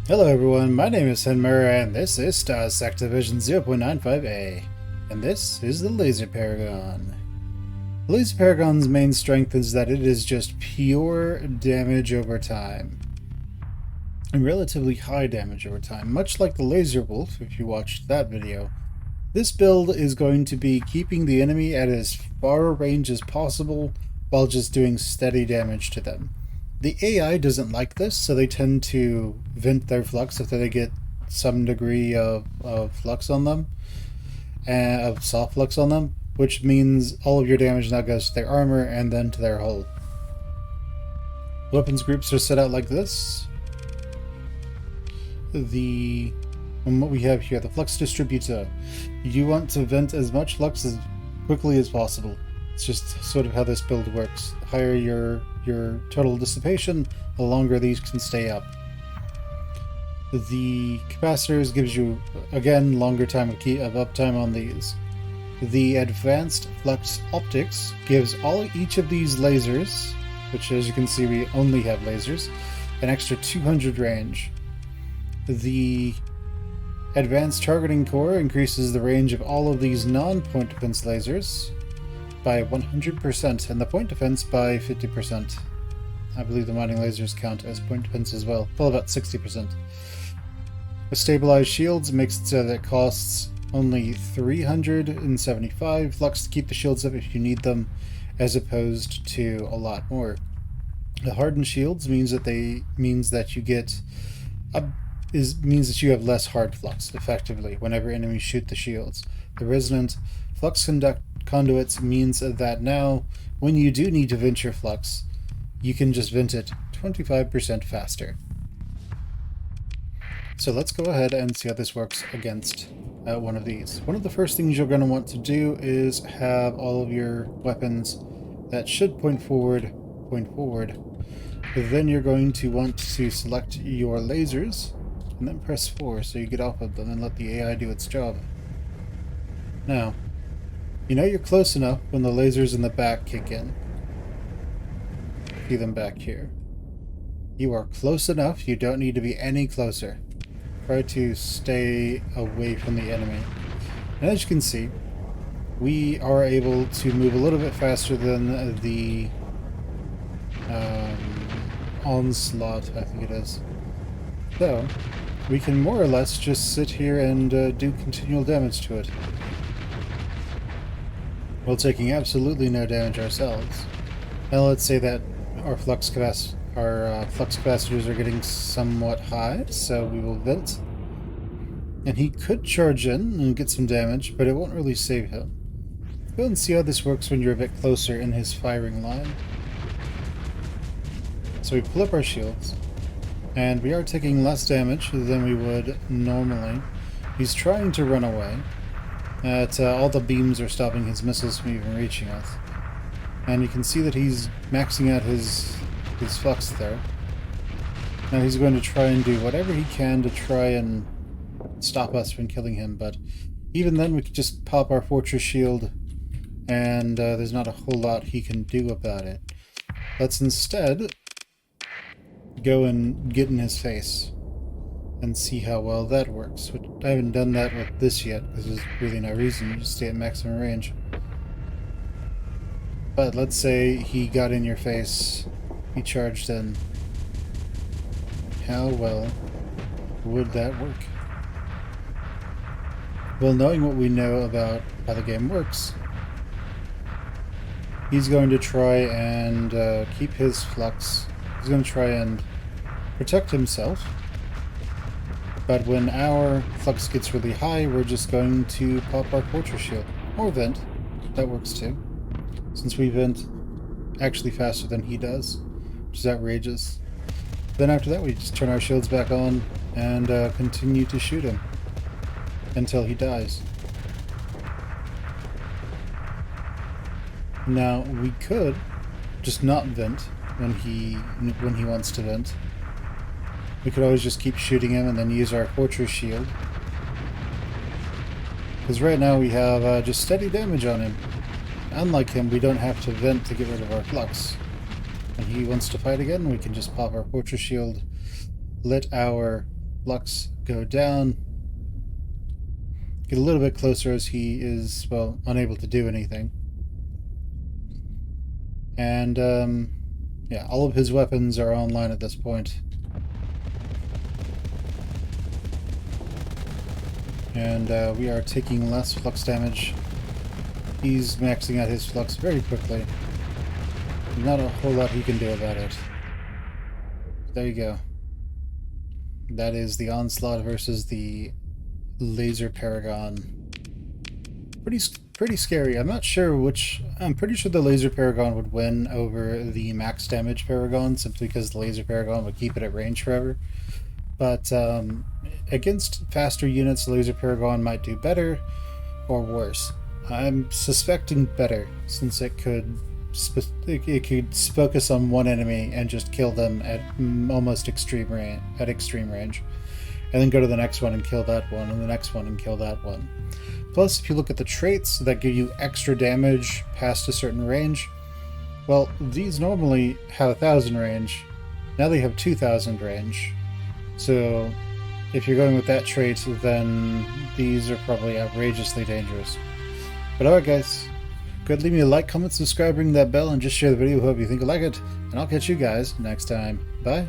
Hello everyone, my name is Muir and this is Starsector Version 0.95a, and this is the Laser Paragon. The Laser Paragon's main strength is that it is just pure damage over time, and relatively high damage over time, much like the Laser Wolf if you watched that video. This build is going to be keeping the enemy at as far a range as possible while just doing steady damage to them. The AI doesn't like this, so they tend to vent their flux if they get some degree of flux on them, of soft flux on them, which means all of your damage now goes to their armor and then to their hull. Weapons groups are set out like this. What we have here, the flux distributor. You want to vent as much flux as quickly as possible. It's just sort of how this build works. The higher your total dissipation, the longer these can stay up. The capacitors gives you, again, longer time of uptime on these. The advanced flux optics gives each of these lasers, which as you can see we only have lasers, an extra 200 range. The advanced targeting core increases the range of all of these non-point defense lasers by 100% and the point defense by 50%. I believe the mining lasers count as point defense as well, about 60%. With stabilized shields makes it so that it costs only 375 flux to keep the shields up if you need them, as opposed to a lot more. The hardened shields means that you have less hard flux effectively whenever enemies shoot the shields. The resonant flux conduits means that now, when you do need to vent your flux, you can just vent it 25% faster. So let's go ahead and see how this works against one of these. One of the first things you're going to want to do is have all of your weapons that should point forward. Then you're going to want to select your lasers and then press 4 so you get off of them and let the AI do its job. Now, you know you're close enough when the lasers in the back kick in. See them back here. You are close enough, you don't need to be any closer. Try to stay away from the enemy. And as you can see, we are able to move a little bit faster than the onslaught, I think it is. So, we can more or less just sit here and do continual damage to it, while taking absolutely no damage ourselves. Now let's say that our flux capacitors are getting somewhat high, so we will vent. And he could charge in and get some damage, but it won't really save him. Go and see how this works when you're a bit closer in his firing line. So we pull up our shields, and we are taking less damage than we would normally. He's trying to run away. All the beams are stopping his missiles from even reaching us. And you can see that he's maxing out his flux there. Now he's going to try and do whatever he can to try and stop us from killing him, but even then we could just pop our fortress shield and there's not a whole lot he can do about it. Let's instead go and get in his face and see how well that works. I haven't done that with this yet because there's really no reason. You just stay at maximum range. But let's say he got in your face, he charged in. How well would that work? Well, knowing what we know about how the game works, he's going to try and keep his flux. He's going to try and protect himself. But when our flux gets really high, we're just going to pop our fortress shield. Or vent. That works too. Since we vent actually faster than he does, which is outrageous. Then after that we just turn our shields back on and continue to shoot him until he dies. Now we could just not vent when he wants to vent. We could always just keep shooting him and then use our fortress shield. Because right now we have just steady damage on him. Unlike him, we don't have to vent to get rid of our flux. When he wants to fight again, we can just pop our fortress shield, let our flux go down. Get a little bit closer as he is, well, unable to do anything. And, yeah, all of his weapons are online at this point. And we are taking less flux damage. He's maxing out his flux very quickly. Not a whole lot he can do about it. There you go. That is the Onslaught versus the Laser Paragon. Pretty scary. I'm not sure which... I'm pretty sure the Laser Paragon would win over the max damage Paragon, simply because the Laser Paragon would keep it at range forever. But against faster units, the Laser Paragon might do better or worse. I'm suspecting better, since it could focus on one enemy and just kill them at almost extreme range, and then go to the next one and kill that one, and the next one and kill that one. Plus, if you look at the traits that give you extra damage past a certain range, well, these normally have 1,000 range. Now they have 2,000 range. So, if you're going with that trait, then these are probably outrageously dangerous. But alright guys, go ahead, leave me a like, comment, subscribe, ring that bell, and just share the video. Hope you think you like it. And I'll catch you guys next time. Bye.